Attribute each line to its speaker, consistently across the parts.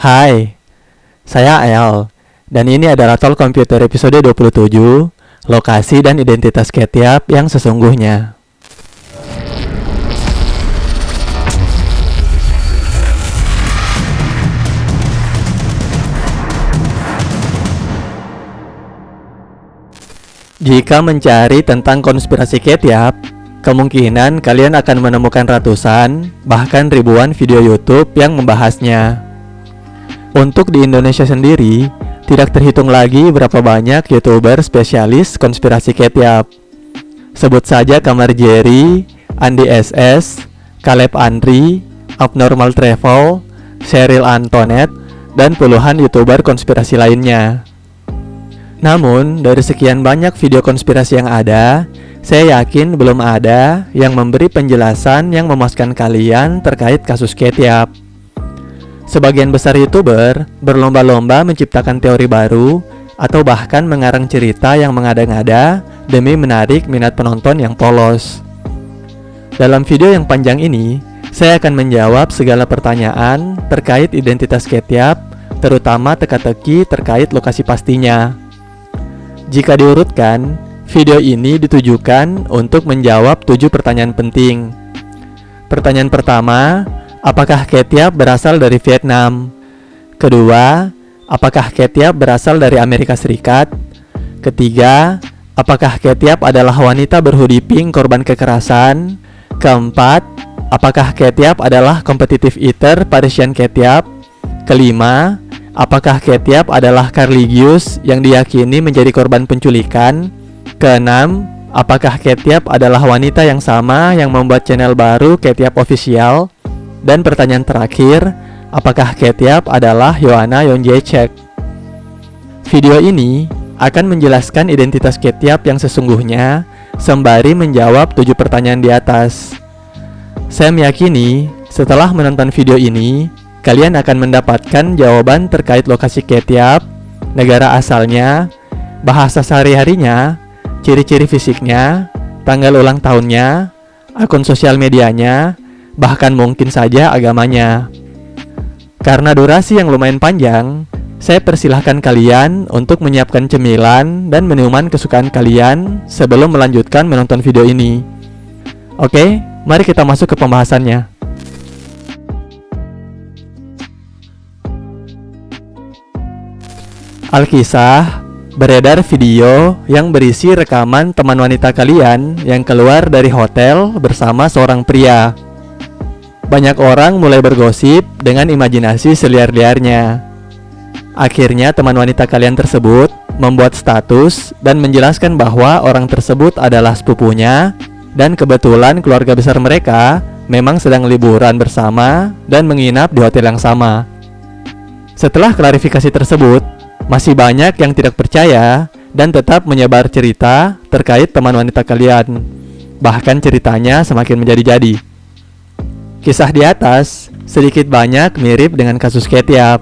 Speaker 1: Hai, saya Ayal, dan ini adalah Talk Computer episode 27, Lokasi dan Identitas Ketiap yang Sesungguhnya. Jika mencari tentang konspirasi Ketiap, kemungkinan kalian akan menemukan ratusan, bahkan ribuan video YouTube yang membahasnya. Untuk di Indonesia sendiri, tidak terhitung lagi berapa banyak YouTuber spesialis konspirasi Ketiap. Sebut saja Kamar Jerry, Andi SS, Caleb Andri, Abnormal Travel, Cheryl Antoinette, dan puluhan YouTuber konspirasi lainnya. Namun, dari sekian banyak video konspirasi yang ada, saya yakin belum ada yang memberi penjelasan yang memuaskan kalian terkait kasus Ketiap. Sebagian besar YouTuber berlomba-lomba menciptakan teori baru atau bahkan mengarang cerita yang mengada-ngada demi menarik minat penonton yang polos. Dalam video yang panjang ini, saya akan menjawab segala pertanyaan terkait identitas Ketiap, terutama teka-teki terkait lokasi pastinya. Jika diurutkan, video ini ditujukan untuk menjawab 7 pertanyaan penting. Pertanyaan pertama, apakah Ketiap berasal dari Vietnam? Kedua, apakah Ketiap berasal dari Amerika Serikat? Ketiga, apakah Ketiap adalah wanita berhoodie pink korban kekerasan? Keempat, apakah Ketiap adalah competitive eater Parisian Ketiap? Kelima, apakah Ketiap adalah Carligius yang diyakini menjadi korban penculikan? Keenam, apakah Ketiap adalah wanita yang sama yang membuat channel baru Ketiap Official? Dan pertanyaan terakhir, apakah Ketiap adalah Yohana Yonjecek? Video ini akan menjelaskan identitas Ketiap yang sesungguhnya, sembari menjawab 7 pertanyaan di atas. Saya meyakini, setelah menonton video ini, kalian akan mendapatkan jawaban terkait lokasi Ketiap, negara asalnya, bahasa sehari-harinya, ciri-ciri fisiknya, tanggal ulang tahunnya, akun sosial medianya, bahkan mungkin saja agamanya. Karena durasi yang lumayan panjang, saya persilahkan kalian untuk menyiapkan cemilan dan minuman kesukaan kalian sebelum melanjutkan menonton video ini. Oke, mari kita masuk ke pembahasannya. Alkisah, beredar video yang berisi rekaman teman wanita kalian yang keluar dari hotel bersama seorang pria. Banyak orang mulai bergosip dengan imajinasi seliar-liarnya. Akhirnya teman wanita kalian tersebut membuat status dan menjelaskan bahwa orang tersebut adalah sepupunya dan kebetulan keluarga besar mereka memang sedang liburan bersama dan menginap di hotel yang sama. Setelah klarifikasi tersebut, masih banyak yang tidak percaya dan tetap menyebar cerita terkait teman wanita kalian. Bahkan ceritanya semakin menjadi-jadi. Kisah di atas sedikit banyak mirip dengan kasus Ketiap.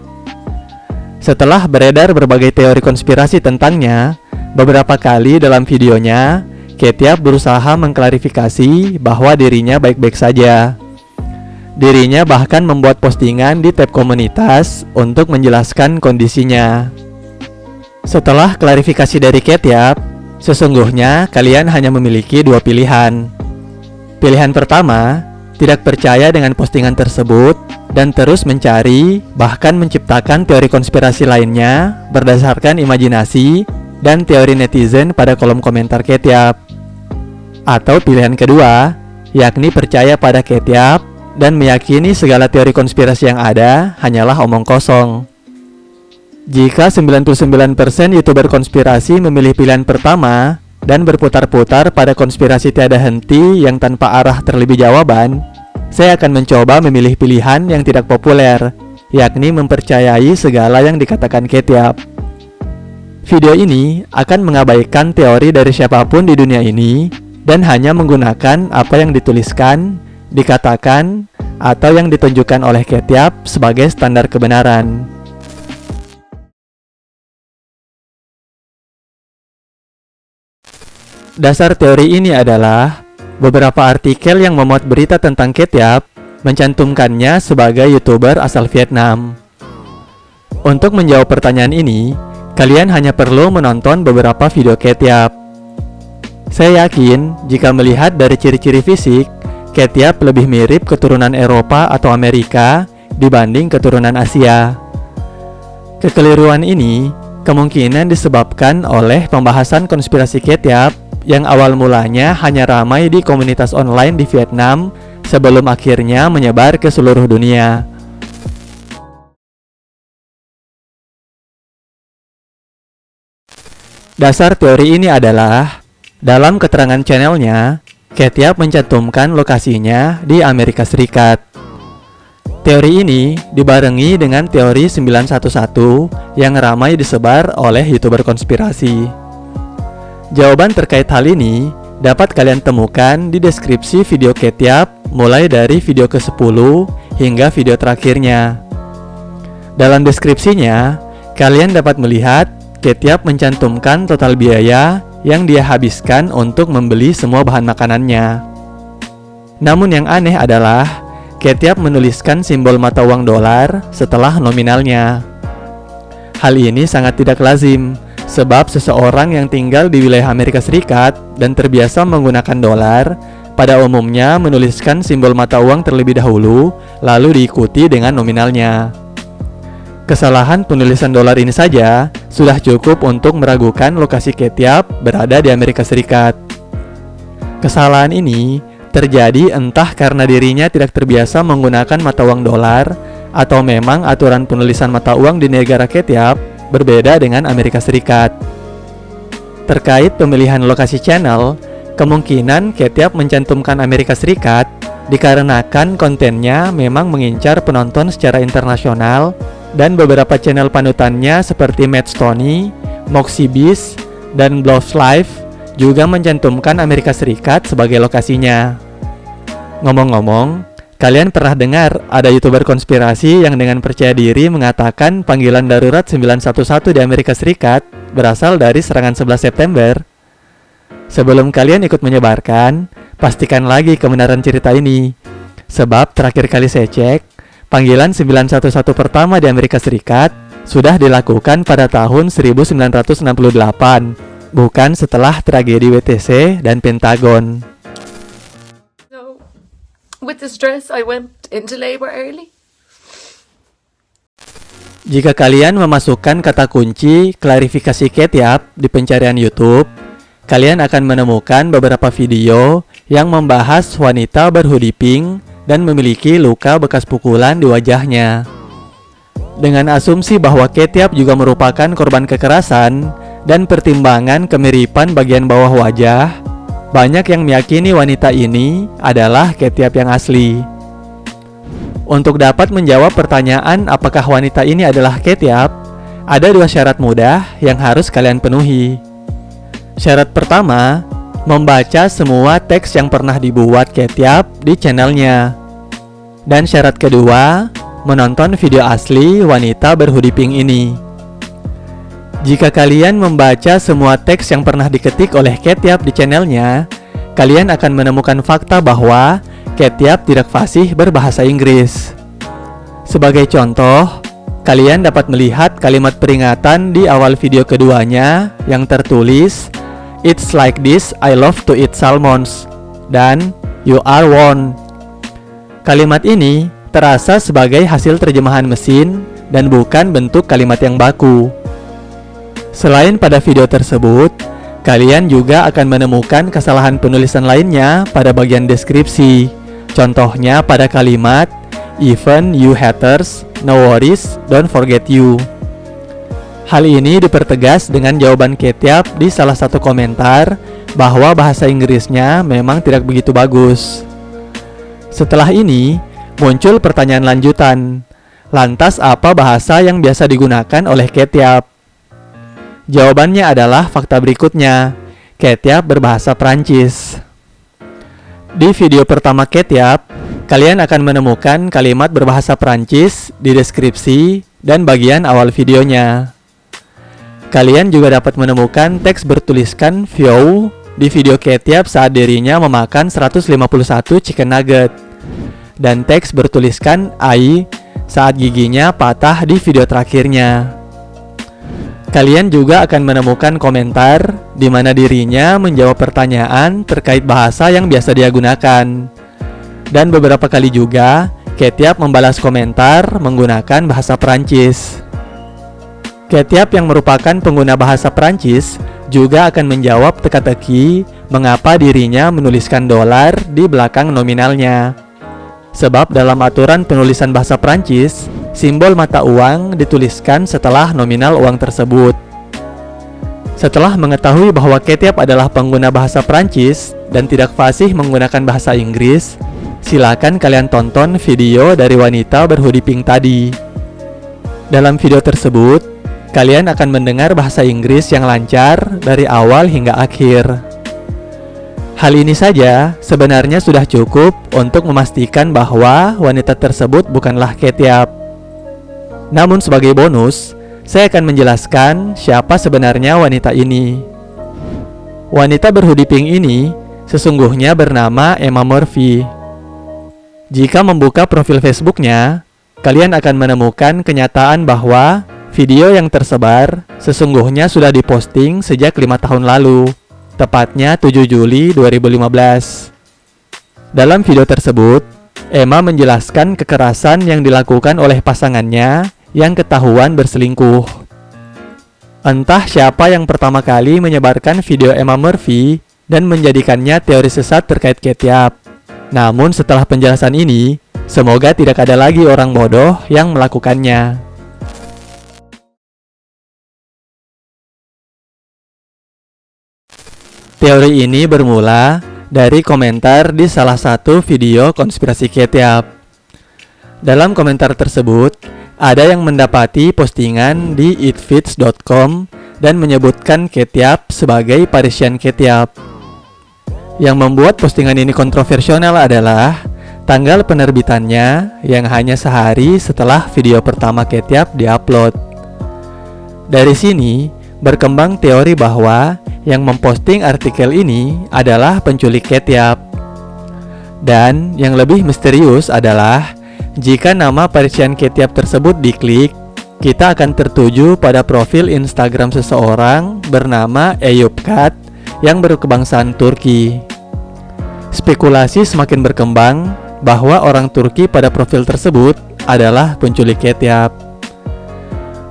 Speaker 1: Setelah beredar berbagai teori konspirasi tentangnya, beberapa kali dalam videonya, Ketiap berusaha mengklarifikasi bahwa dirinya baik-baik saja. Dirinya bahkan membuat postingan di tab komunitas untuk menjelaskan kondisinya. Setelah klarifikasi dari Ketiap, sesungguhnya kalian hanya memiliki 2 pilihan. Pilihan pertama, tidak percaya dengan postingan tersebut dan terus mencari, bahkan menciptakan teori konspirasi lainnya berdasarkan imajinasi dan teori netizen pada kolom komentar Ketiap. Atau pilihan kedua, yakni percaya pada Ketiap dan meyakini segala teori konspirasi yang ada hanyalah omong kosong. Jika 99% YouTuber konspirasi memilih pilihan pertama dan berputar-putar pada konspirasi tiada henti yang tanpa arah terlebih jawaban, saya akan mencoba memilih pilihan yang tidak populer, yakni mempercayai segala yang dikatakan Ketiap. Video ini akan mengabaikan teori dari siapapun di dunia ini dan hanya menggunakan apa yang dituliskan, dikatakan, atau yang ditunjukkan oleh Ketiap sebagai standar kebenaran. Dasar teori ini adalah beberapa artikel yang memuat berita tentang Ketiap mencantumkannya sebagai YouTuber asal Vietnam. Untuk menjawab pertanyaan ini, kalian hanya perlu menonton beberapa video Catyap. Saya yakin jika melihat dari ciri-ciri fisik, Catyap lebih mirip keturunan Eropa atau Amerika dibanding keturunan Asia. Kekeliruan ini kemungkinan disebabkan oleh pembahasan konspirasi Catyap yang awal mulanya hanya ramai di komunitas online di Vietnam sebelum akhirnya menyebar ke seluruh dunia. Dasar teori ini adalah, dalam keterangan channelnya, Catyap mencantumkan lokasinya di Amerika Serikat. Teori ini dibarengi dengan teori 911 yang ramai disebar oleh YouTuber konspirasi. Jawaban terkait hal ini dapat kalian temukan di deskripsi video Catyap mulai dari video ke-10 hingga video terakhirnya. Dalam deskripsinya, kalian dapat melihat Catyap mencantumkan total biaya yang dia habiskan untuk membeli semua bahan makanannya. Namun yang aneh adalah Catyap menuliskan simbol mata uang dolar setelah nominalnya. Hal ini sangat tidak lazim, sebab seseorang yang tinggal di wilayah Amerika Serikat dan terbiasa menggunakan dolar pada umumnya menuliskan simbol mata uang terlebih dahulu, lalu diikuti dengan nominalnya. Kesalahan penulisan dolar ini saja sudah cukup untuk meragukan lokasi Catyap berada di Amerika Serikat. Kesalahan ini terjadi entah karena dirinya tidak terbiasa menggunakan mata uang dolar, atau memang aturan penulisan mata uang di negara Catyap berbeda dengan Amerika Serikat. Terkait pemilihan lokasi channel, kemungkinan Catyap mencantumkan Amerika Serikat dikarenakan kontennya memang mengincar penonton secara internasional, dan beberapa channel panutannya seperti Matt Stoney, Moxiebeast, dan Blows Live juga mencantumkan Amerika Serikat sebagai lokasinya. Ngomong-ngomong, kalian pernah dengar ada YouTuber konspirasi yang dengan percaya diri mengatakan panggilan darurat 911 di Amerika Serikat berasal dari serangan 11 September? Sebelum kalian ikut menyebarkan, pastikan lagi kebenaran cerita ini. Sebab terakhir kali saya cek, panggilan 911 pertama di Amerika Serikat sudah dilakukan pada tahun 1968, bukan setelah tragedi WTC dan Pentagon.
Speaker 2: So, with the stress, I went into labor early.
Speaker 1: Jika kalian memasukkan kata kunci klarifikasi Catyap di pencarian YouTube, kalian akan menemukan beberapa video yang membahas wanita berhoodie pink dan memiliki luka bekas pukulan di wajahnya. Dengan asumsi bahwa Catyap juga merupakan korban kekerasan dan pertimbangan kemiripan bagian bawah wajah, banyak yang meyakini wanita ini adalah Catyap yang asli. Untuk dapat menjawab pertanyaan apakah wanita ini adalah Catyap, ada dua syarat mudah yang harus kalian penuhi. Syarat pertama, membaca semua teks yang pernah dibuat Catyap di channelnya. Dan syarat kedua, menonton video asli wanita berhoodie pink ini. Jika kalian membaca semua teks yang pernah diketik oleh Catyap di channelnya, kalian akan menemukan fakta bahwa Catyap tidak fasih berbahasa Inggris. Sebagai contoh, kalian dapat melihat kalimat peringatan di awal video keduanya yang tertulis, "It's like this, I love to eat salmons," dan "You are one." Kalimat ini terasa sebagai hasil terjemahan mesin dan bukan bentuk kalimat yang baku. Selain pada video tersebut, kalian juga akan menemukan kesalahan penulisan lainnya pada bagian deskripsi. Contohnya pada kalimat, "Even you haters, no worries, don't forget you." Hal ini dipertegas dengan jawaban Catyap di salah satu komentar bahwa bahasa Inggrisnya memang tidak begitu bagus. Setelah ini, muncul pertanyaan lanjutan. Lantas apa bahasa yang biasa digunakan oleh Catyap? Jawabannya adalah fakta berikutnya. Catyap berbahasa Prancis. Di video pertama Catyap, kalian akan menemukan kalimat berbahasa Prancis di deskripsi dan bagian awal videonya. Kalian juga dapat menemukan teks bertuliskan "View" di video Catyap saat dirinya memakan 151 chicken nugget, dan teks bertuliskan "I" saat giginya patah di video terakhirnya. Kalian juga akan menemukan komentar di mana dirinya menjawab pertanyaan terkait bahasa yang biasa dia gunakan. Dan beberapa kali juga Ketiap membalas komentar menggunakan bahasa Perancis. Ketiap yang merupakan pengguna bahasa Perancis juga akan menjawab teka-teki mengapa dirinya menuliskan dolar di belakang nominalnya. Sebab dalam aturan penulisan bahasa Perancis, simbol mata uang dituliskan setelah nominal uang tersebut. Setelah mengetahui bahwa Ketiap adalah pengguna bahasa Perancis dan tidak fasih menggunakan bahasa Inggris, silakan kalian tonton video dari wanita berhoodie pink tadi. Dalam video tersebut, kalian akan mendengar bahasa Inggris yang lancar dari awal hingga akhir. Hal ini saja sebenarnya sudah cukup untuk memastikan bahwa wanita tersebut bukanlah Ketiap. Namun sebagai bonus, saya akan menjelaskan siapa sebenarnya wanita ini. Wanita berhoodie pink ini sesungguhnya bernama Emma Murphy. Jika membuka profil Facebooknya, kalian akan menemukan kenyataan bahwa video yang tersebar sesungguhnya sudah diposting sejak 5 tahun lalu, tepatnya 7 Juli 2015. Dalam video tersebut, Emma menjelaskan kekerasan yang dilakukan oleh pasangannya yang ketahuan berselingkuh. Entah siapa yang pertama kali menyebarkan video Emma Murphy dan menjadikannya teori sesat terkait Ketiap. Namun setelah penjelasan ini, semoga tidak ada lagi orang bodoh yang melakukannya. Teori ini bermula dari komentar di salah satu video konspirasi Ketiap. Dalam komentar tersebut, ada yang mendapati postingan di eatfits.com dan menyebutkan Ketiap sebagai Parisian Ketiap. Yang membuat postingan ini kontroversial adalah tanggal penerbitannya yang hanya sehari setelah video pertama Ketiap diupload. Dari sini, berkembang teori bahwa yang memposting artikel ini adalah penculik Ketiap. Dan yang lebih misterius adalah jika nama Parisian Ketiap tersebut diklik, kita akan tertuju pada profil Instagram seseorang bernama Eyüp Kat yang berkebangsaan Turki. Spekulasi semakin berkembang bahwa orang Turki pada profil tersebut adalah penculik Ketiap.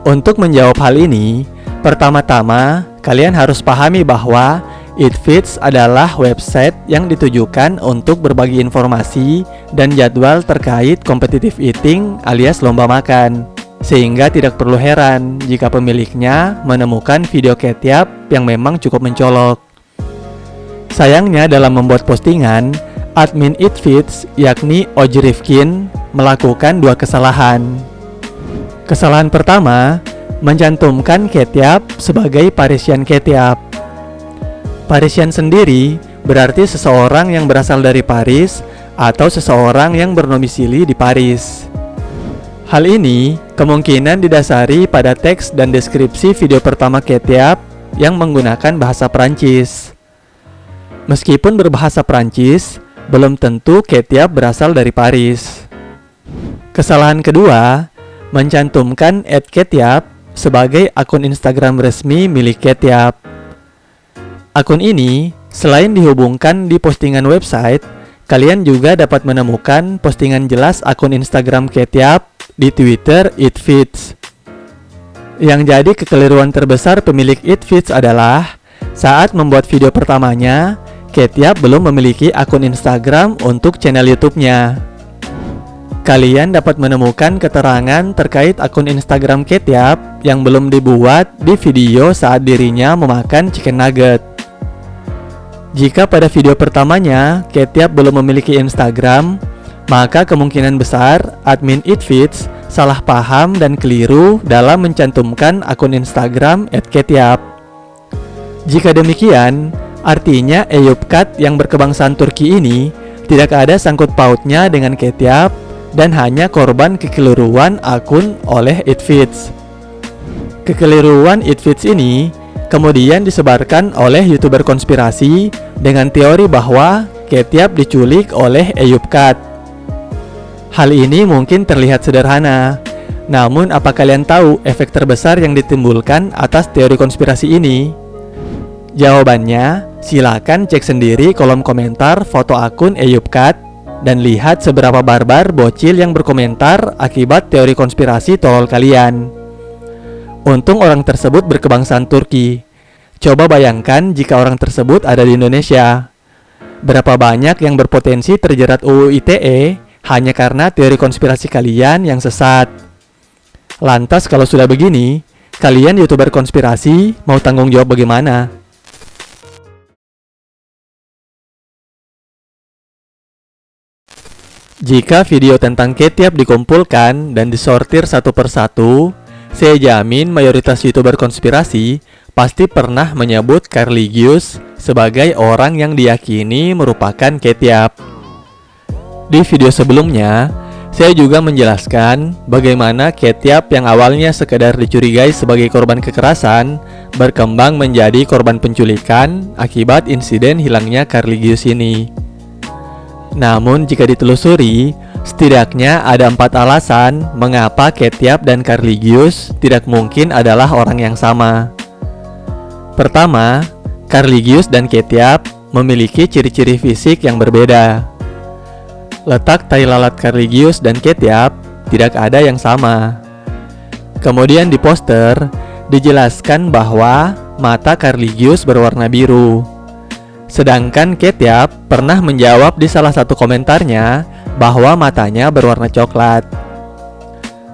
Speaker 1: Untuk menjawab hal ini, pertama-tama kalian harus pahami bahwa Eatfits adalah website yang ditujukan untuk berbagi informasi dan jadwal terkait competitive eating alias lomba makan. Sehingga tidak perlu heran jika pemiliknya menemukan video Ketiap yang memang cukup mencolok. Sayangnya dalam membuat postingan, admin Eatfits yakni Oji Rifkin melakukan dua kesalahan. Kesalahan pertama, mencantumkan Ketiap sebagai Parisian Ketiap. Parisian sendiri berarti seseorang yang berasal dari Paris atau seseorang yang bernomisili di Paris. Hal ini kemungkinan didasari pada teks dan deskripsi video pertama Ketiap yang menggunakan bahasa Perancis. Meskipun berbahasa Perancis, belum tentu Ketiap berasal dari Paris. Kesalahan kedua, mencantumkan @Ketiap sebagai akun Instagram resmi milik Ketiap. Akun ini, selain dihubungkan di postingan website, kalian juga dapat menemukan postingan jelas akun Instagram Ketiap di Twitter Eatfits. Yang jadi kekeliruan terbesar pemilik Eatfits adalah saat membuat video pertamanya, Ketiap belum memiliki akun Instagram untuk channel YouTube-nya. Kalian dapat menemukan keterangan terkait akun Instagram Ketiap yang belum dibuat di video saat dirinya memakan chicken nugget. Jika pada video pertamanya Ketiap belum memiliki Instagram, maka kemungkinan besar admin Eatfits salah paham dan keliru dalam mencantumkan akun Instagram @Ketiap. Jika demikian, artinya Eyüp Kat yang berkebangsaan Turki ini tidak ada sangkut pautnya dengan Ketiap dan hanya korban kekeliruan akun oleh Eatfits. Kekeliruan Eatfits ini kemudian disebarkan oleh YouTuber konspirasi dengan teori bahwa Ketiap diculik oleh Eyüp Kat. Hal ini mungkin terlihat sederhana, namun apa kalian tahu efek terbesar yang ditimbulkan atas teori konspirasi ini? Jawabannya, silakan cek sendiri kolom komentar foto akun Eyüpkat dan lihat seberapa barbar bocil yang berkomentar akibat teori konspirasi tolol kalian. Untung orang tersebut berkebangsaan Turki. Coba bayangkan jika orang tersebut ada di Indonesia. Berapa banyak yang berpotensi terjerat UU ITE hanya karena teori konspirasi kalian yang sesat. Lantas kalau sudah begini, kalian YouTuber konspirasi mau tanggung jawab bagaimana? Jika video tentang Ketiap dikumpulkan dan disortir satu persatu, saya jamin mayoritas YouTuber konspirasi pasti pernah menyebut Carlygius sebagai orang yang diyakini merupakan Ketiap. Di video sebelumnya, saya juga menjelaskan bagaimana Ketiap yang awalnya sekedar dicurigai sebagai korban kekerasan berkembang menjadi korban penculikan akibat insiden hilangnya Carlygius ini. Namun jika ditelusuri, setidaknya ada 4 alasan mengapa Ketiap dan Carlygius tidak mungkin adalah orang yang sama. Pertama, Carlygius dan Ketiap memiliki ciri-ciri fisik yang berbeda. Letak tai lalat Carlygius dan Ketiap tidak ada yang sama. Kemudian di poster dijelaskan bahwa mata Carlygius berwarna biru. Sedangkan Ketiap pernah menjawab di salah satu komentarnya bahwa matanya berwarna coklat.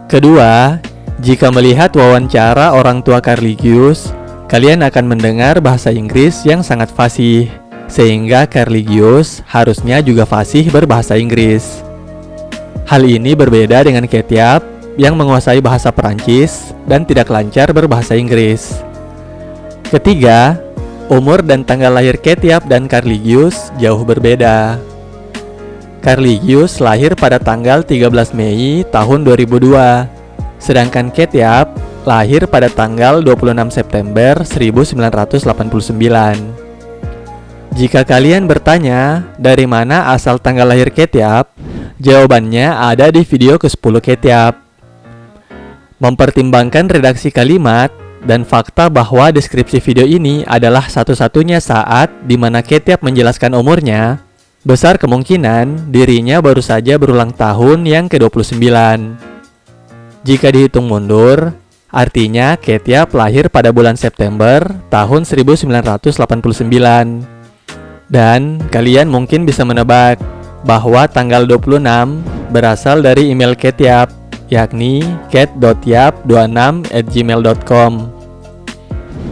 Speaker 1: Kedua, jika melihat wawancara orang tua Carlygius, kalian akan mendengar bahasa Inggris yang sangat fasih, sehingga Carlygius harusnya juga fasih berbahasa Inggris. Hal ini berbeda dengan Ketiap yang menguasai bahasa Perancis dan tidak lancar berbahasa Inggris. Ketiga, umur dan tanggal lahir Ketiap dan Carlygius jauh berbeda. Carlygius lahir pada tanggal 13 Mei tahun 2002, sedangkan Ketiap lahir pada tanggal 26 September 1989. Jika kalian bertanya dari mana asal tanggal lahir Ketiap, jawabannya ada di video ke-10 Ketiap. Mempertimbangkan redaksi kalimat dan fakta bahwa deskripsi video ini adalah satu-satunya saat di mana Ketiap menjelaskan umurnya, besar kemungkinan dirinya baru saja berulang tahun yang ke-29. Jika dihitung mundur, artinya Ketiap lahir pada bulan September tahun 1989. Dan kalian mungkin bisa menebak bahwa tanggal 26 berasal dari email Ketiap, yakni ket.yap26@gmail.com.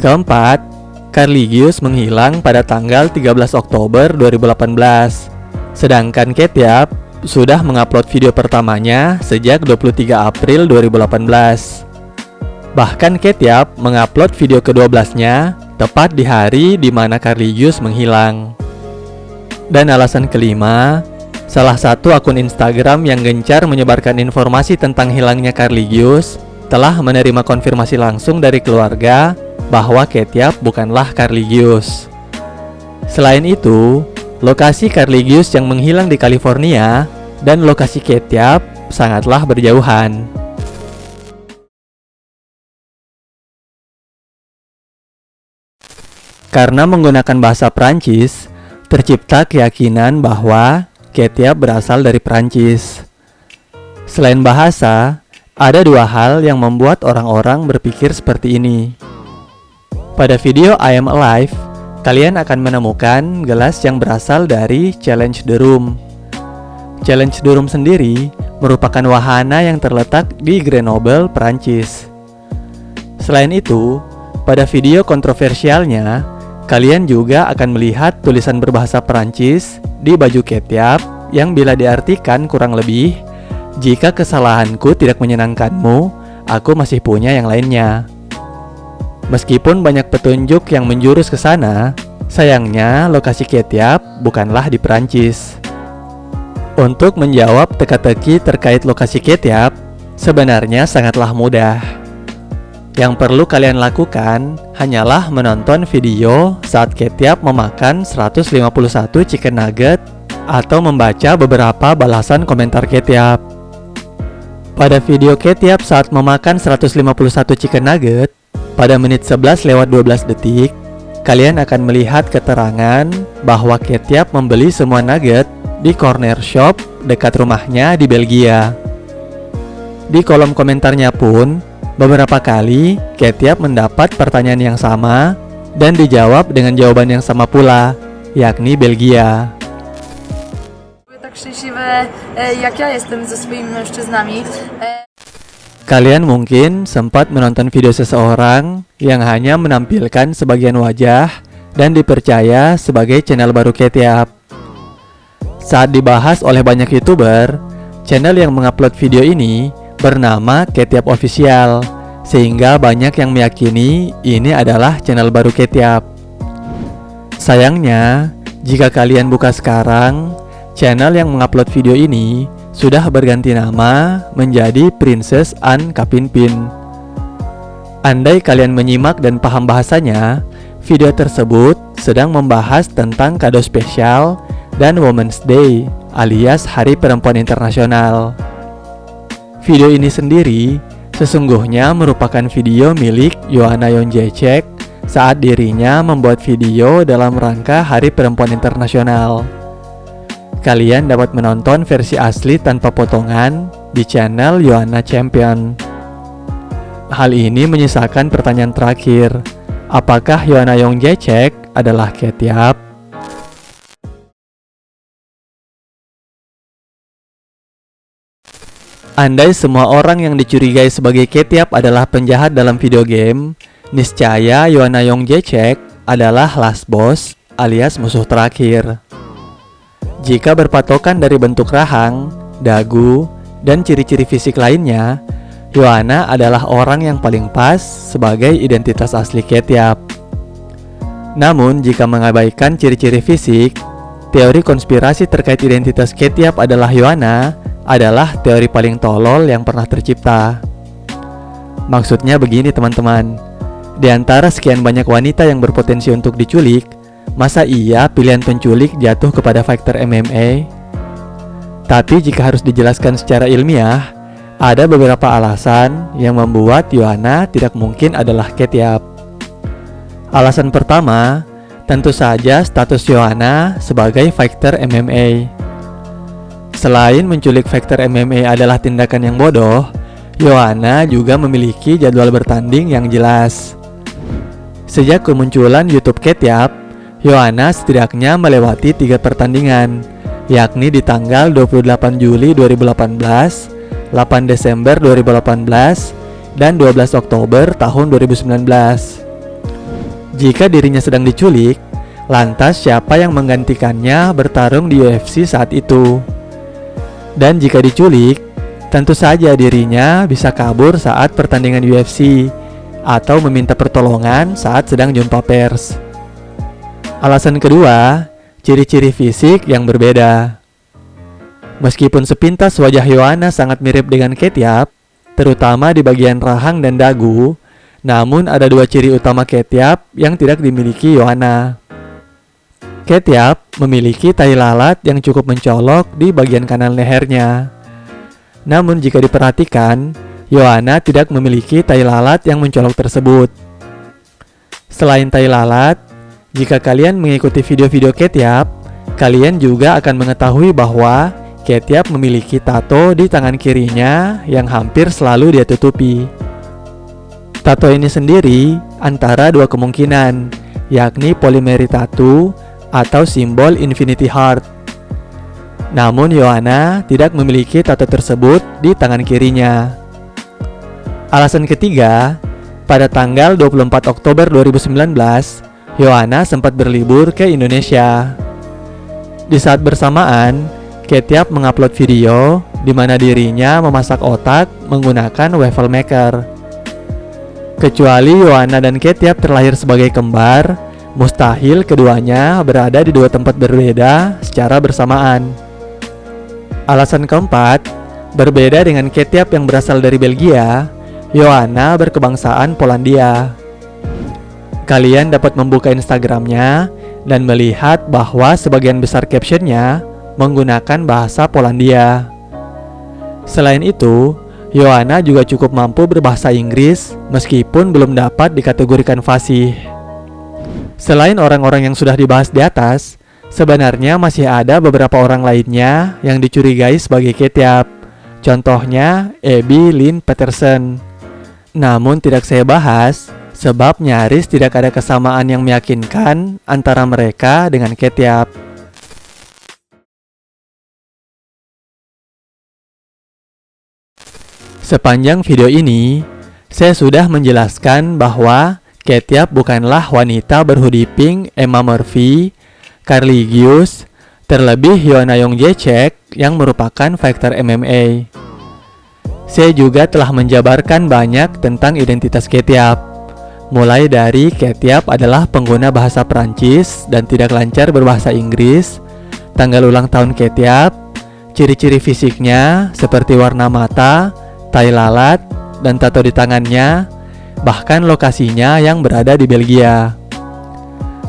Speaker 1: Keempat, Carlygius menghilang pada tanggal 13 Oktober 2018. Sedangkan Ketiap sudah mengupload video pertamanya sejak 23 April 2018. Bahkan Ketiap mengupload video ke-12-nya tepat di hari di mana Carlygius menghilang. Dan alasan kelima, salah satu akun Instagram yang gencar menyebarkan informasi tentang hilangnya Carlygius telah menerima konfirmasi langsung dari keluarga bahwa Ketiap bukanlah Carlygius. Selain itu, lokasi Carlygius yang menghilang di California dan lokasi Ketiap sangatlah berjauhan. Karena menggunakan bahasa Prancis, tercipta keyakinan bahwa Ketiap berasal dari Prancis. Selain bahasa, ada 2 hal yang membuat orang-orang berpikir seperti ini. Pada video I Am Alive, kalian akan menemukan gelas yang berasal dari Challenge the Room. Challenge the Room sendiri merupakan wahana yang terletak di Grenoble, Prancis. Selain itu, pada video kontroversialnya, kalian juga akan melihat tulisan berbahasa Prancis di baju Ketiap yang bila diartikan kurang lebih, jika kesalahanku tidak menyenangkanmu, aku masih punya yang lainnya. Meskipun banyak petunjuk yang menjurus ke sana, sayangnya lokasi Ketiap bukanlah di Perancis. Untuk menjawab teka-teki terkait lokasi Ketiap, sebenarnya sangatlah mudah. Yang perlu kalian lakukan hanyalah menonton video saat Ketiap memakan 151 chicken nugget atau membaca beberapa balasan komentar Ketiap. Pada video Ketiap saat memakan 151 chicken nugget pada menit 11:12 detik, kalian akan melihat keterangan bahwa Ketiap membeli semua nugget di corner shop dekat rumahnya di Belgia. Di kolom komentarnya pun, beberapa kali Ketiap mendapat pertanyaan yang sama dan dijawab dengan jawaban yang sama pula, yakni Belgia.
Speaker 3: Tak szczęśliwe jak ja jestem ze swoimi mężczyznami.
Speaker 1: Kalian mungkin sempat menonton video seseorang yang hanya menampilkan sebagian wajah dan dipercaya sebagai channel baru Ketiap. Saat dibahas oleh banyak YouTuber, channel yang mengupload video ini bernama Ketiap Official, sehingga banyak yang meyakini ini adalah channel baru Ketiap. Sayangnya, jika kalian buka sekarang, channel yang mengupload video ini sudah berganti nama menjadi Princess Anne Kapinpin. Andai kalian menyimak dan paham bahasanya, video tersebut sedang membahas tentang kado spesial dan Women's Day alias Hari Perempuan Internasional. Video ini sendiri sesungguhnya merupakan video milik Joanna Jędrzejczyk saat dirinya membuat video dalam rangka Hari Perempuan Internasional. Kalian dapat menonton versi asli tanpa potongan di channel Joanna Champion. Hal ini menyisakan pertanyaan terakhir, apakah Joanna Jędrzejczyk adalah Ketiap? Andai semua orang yang dicurigai sebagai Ketiap adalah penjahat dalam video game, niscaya Joanna Jędrzejczyk adalah last boss alias musuh terakhir. Jika berpatokan dari bentuk rahang, dagu, dan ciri-ciri fisik lainnya, Joanna adalah orang yang paling pas sebagai identitas asli Ketiap. Namun, jika mengabaikan ciri-ciri fisik, teori konspirasi terkait identitas Ketiap adalah Joanna adalah teori paling tolol yang pernah tercipta. Maksudnya begini teman-teman, di antara sekian banyak wanita yang berpotensi untuk diculik, masa iya pilihan penculik jatuh kepada fighter MMA? Tapi jika harus dijelaskan secara ilmiah, ada beberapa alasan yang membuat Joanna tidak mungkin adalah Ketiap. Alasan pertama, tentu saja status Joanna sebagai fighter MMA. Selain menculik fighter MMA adalah tindakan yang bodoh, Joanna juga memiliki jadwal bertanding yang jelas. Sejak kemunculan YouTube Ketiap, Joanna setidaknya melewati 3 pertandingan, yakni di tanggal 28 Juli 2018, 8 Desember 2018, dan 12 Oktober tahun 2019. Jika dirinya sedang diculik, lantas siapa yang menggantikannya bertarung di UFC saat itu? Dan jika diculik, tentu saja dirinya bisa kabur saat pertandingan UFC atau meminta pertolongan saat sedang jumpa pers. Alasan kedua, ciri-ciri fisik yang berbeda. Meskipun sepintas wajah Joanna sangat mirip dengan Ketiap, terutama di bagian rahang dan dagu, namun ada 2 ciri utama Ketiap yang tidak dimiliki Joanna. Ketiap memiliki tai lalat yang cukup mencolok di bagian kanan lehernya. Namun jika diperhatikan, Joanna tidak memiliki tai lalat yang mencolok tersebut. Selain tai lalat, jika kalian mengikuti video-video Ketiap, kalian juga akan mengetahui bahwa Ketiap memiliki tato di tangan kirinya yang hampir selalu dia tutupi. Tato ini sendiri antara 2 kemungkinan, yakni polymeric tattoo atau simbol Infinity Heart. Namun Joanna tidak memiliki tato tersebut di tangan kirinya. Alasan ketiga, pada tanggal 24 Oktober 2019, Joanna sempat berlibur ke Indonesia. Di saat bersamaan, Ketiap mengupload video di mana dirinya memasak otak menggunakan waffle maker. Kecuali Joanna dan Ketiap terlahir sebagai kembar, mustahil keduanya berada di 2 tempat berbeda secara bersamaan. Alasan keempat, berbeda dengan Ketiap yang berasal dari Belgia, Joanna berkebangsaan Polandia. Kalian dapat membuka Instagramnya dan melihat bahwa sebagian besar captionnya menggunakan bahasa Polandia. Selain itu, Yohana juga cukup mampu berbahasa Inggris meskipun belum dapat dikategorikan fasih. Selain orang-orang yang sudah dibahas di atas, sebenarnya masih ada beberapa orang lainnya yang dicurigai sebagai Ketchup. Contohnya Abby Lynn Peterson. Namun tidak saya bahas sebab nyaris tidak ada kesamaan yang meyakinkan antara mereka dengan Ketchup. Sepanjang video ini, saya sudah menjelaskan bahwa Ketchup bukanlah wanita berhoodie pink Emma Murphy, Carly Hughes, terlebih Yeonayong Jae-chaek yang merupakan fighter MMA. Saya juga telah menjabarkan banyak tentang identitas Ketchup, mulai dari Ketchup adalah pengguna bahasa Perancis dan tidak lancar berbahasa Inggris, tanggal ulang tahun Ketchup, ciri-ciri fisiknya seperti warna mata, tai lalat, dan tato di tangannya, bahkan lokasinya yang berada di Belgia.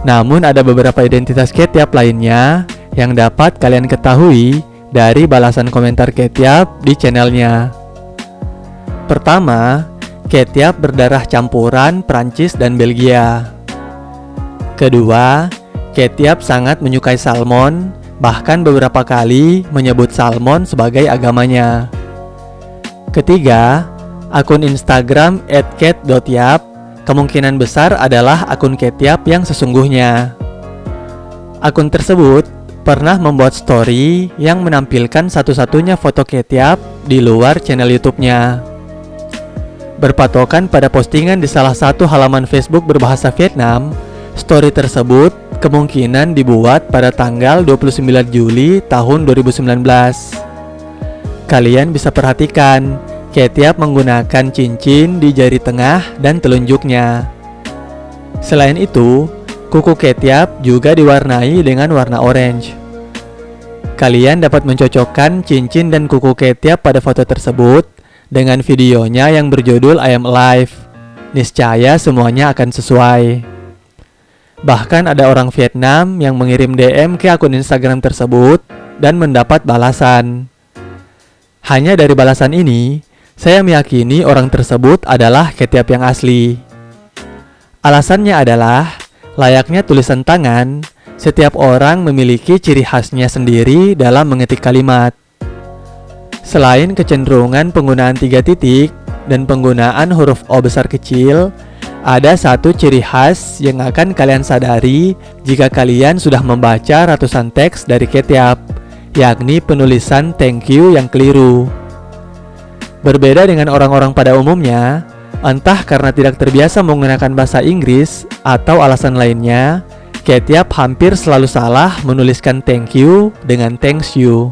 Speaker 1: Namun ada beberapa identitas Ketchup lainnya yang dapat kalian ketahui dari balasan komentar Ketchup di channelnya. Pertama, Ketchup berdarah campuran Prancis dan Belgia. Kedua, Ketchup sangat menyukai salmon, bahkan beberapa kali menyebut salmon sebagai agamanya. Ketiga, akun Instagram @ket.yap kemungkinan besar adalah akun Ketchup yang sesungguhnya. Akun tersebut pernah membuat story yang menampilkan satu-satunya foto Ketchup di luar channel YouTube-nya. Berpatokan pada postingan di salah satu halaman Facebook berbahasa Vietnam, story tersebut kemungkinan dibuat pada tanggal 29 Juli tahun 2019. Kalian bisa perhatikan, Ketchup menggunakan cincin di jari tengah dan telunjuknya. Selain itu, kuku Ketchup juga diwarnai dengan warna orange. Kalian dapat mencocokkan cincin dan kuku Ketchup pada foto tersebut dengan videonya yang berjudul I Am Alive. Niscaya semuanya akan sesuai. Bahkan ada orang Vietnam yang mengirim DM ke akun Instagram tersebut dan mendapat balasan. Hanya dari balasan ini, saya meyakini orang tersebut adalah Ketchup yang asli. Alasannya adalah, layaknya tulisan tangan, setiap orang memiliki ciri khasnya sendiri dalam mengetik kalimat. Selain kecenderungan penggunaan 3 titik dan penggunaan huruf O besar kecil, ada satu ciri khas yang akan kalian sadari jika kalian sudah membaca ratusan teks dari Ketchup, yakni penulisan thank you yang keliru. Berbeda dengan orang-orang pada umumnya, entah karena tidak terbiasa menggunakan bahasa Inggris atau alasan lainnya, Ketchup hampir selalu salah menuliskan thank you dengan thanks you.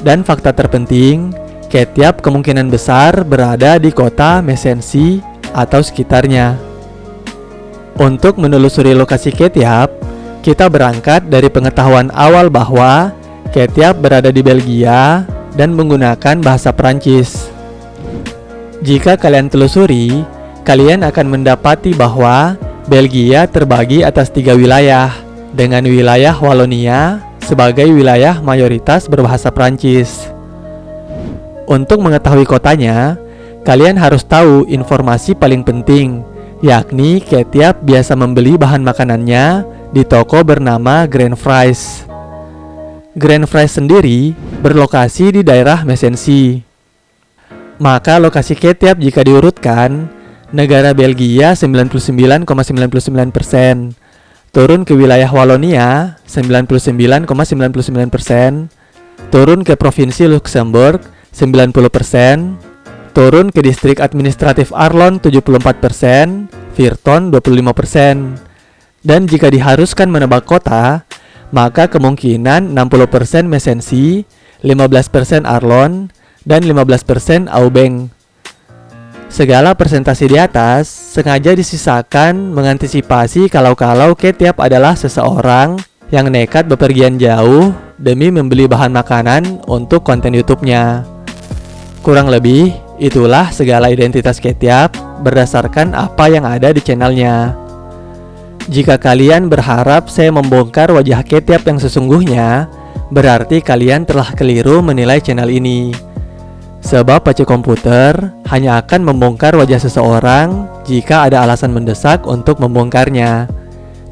Speaker 1: Dan fakta terpenting, Ketchup kemungkinan besar berada di kota Messency atau sekitarnya. Untuk menelusuri lokasi Ketchup, kita berangkat dari pengetahuan awal bahwa Ketchup berada di Belgia dan menggunakan bahasa Perancis. Jika kalian telusuri, kalian akan mendapati bahwa Belgia terbagi atas 3 wilayah, dengan wilayah Walonia sebagai wilayah mayoritas berbahasa Perancis. Untuk mengetahui kotanya, kalian harus tahu informasi paling penting, yakni Ketchup biasa membeli bahan makanannya di toko bernama Grand Fries. Grand Fries sendiri berlokasi di daerah Messency. Maka lokasi Ketchup jika diurutkan, negara Belgia 99,99%, turun ke wilayah Walonia 99,99%, turun ke provinsi Luxembourg 90%, turun ke distrik administratif Arlon 74%, Virton 25%. Dan jika diharuskan menebak kota, maka kemungkinan 60% Messency, 15% Arlon, dan 15% Aubing. Segala presentasi di atas sengaja disisakan mengantisipasi kalau-kalau Ketchup adalah seseorang yang nekat bepergian jauh demi membeli bahan makanan untuk konten YouTube-nya. Kurang lebih, itulah segala identitas Ketchup berdasarkan apa yang ada di channelnya. Jika kalian berharap saya membongkar wajah Ketchup yang sesungguhnya, berarti kalian telah keliru menilai channel ini. Sebab PC komputer hanya akan membongkar wajah seseorang jika ada alasan mendesak untuk membongkarnya.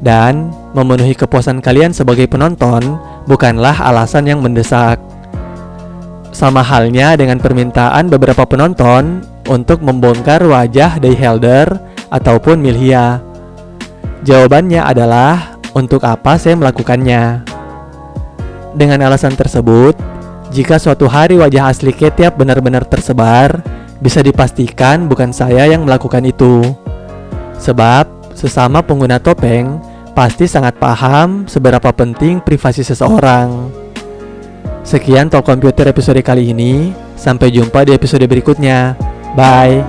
Speaker 1: Dan memenuhi kepuasan kalian sebagai penonton bukanlah alasan yang mendesak. Sama halnya dengan permintaan beberapa penonton untuk membongkar wajah Dayhelder ataupun Milhia. Jawabannya adalah, untuk apa saya melakukannya? Dengan alasan tersebut, jika suatu hari wajah asli Ketiap benar-benar tersebar, bisa dipastikan bukan saya yang melakukan itu. Sebab, sesama pengguna topeng pasti sangat paham seberapa penting privasi seseorang. Sekian Talk Computer episode kali ini. Sampai jumpa di episode berikutnya. Bye.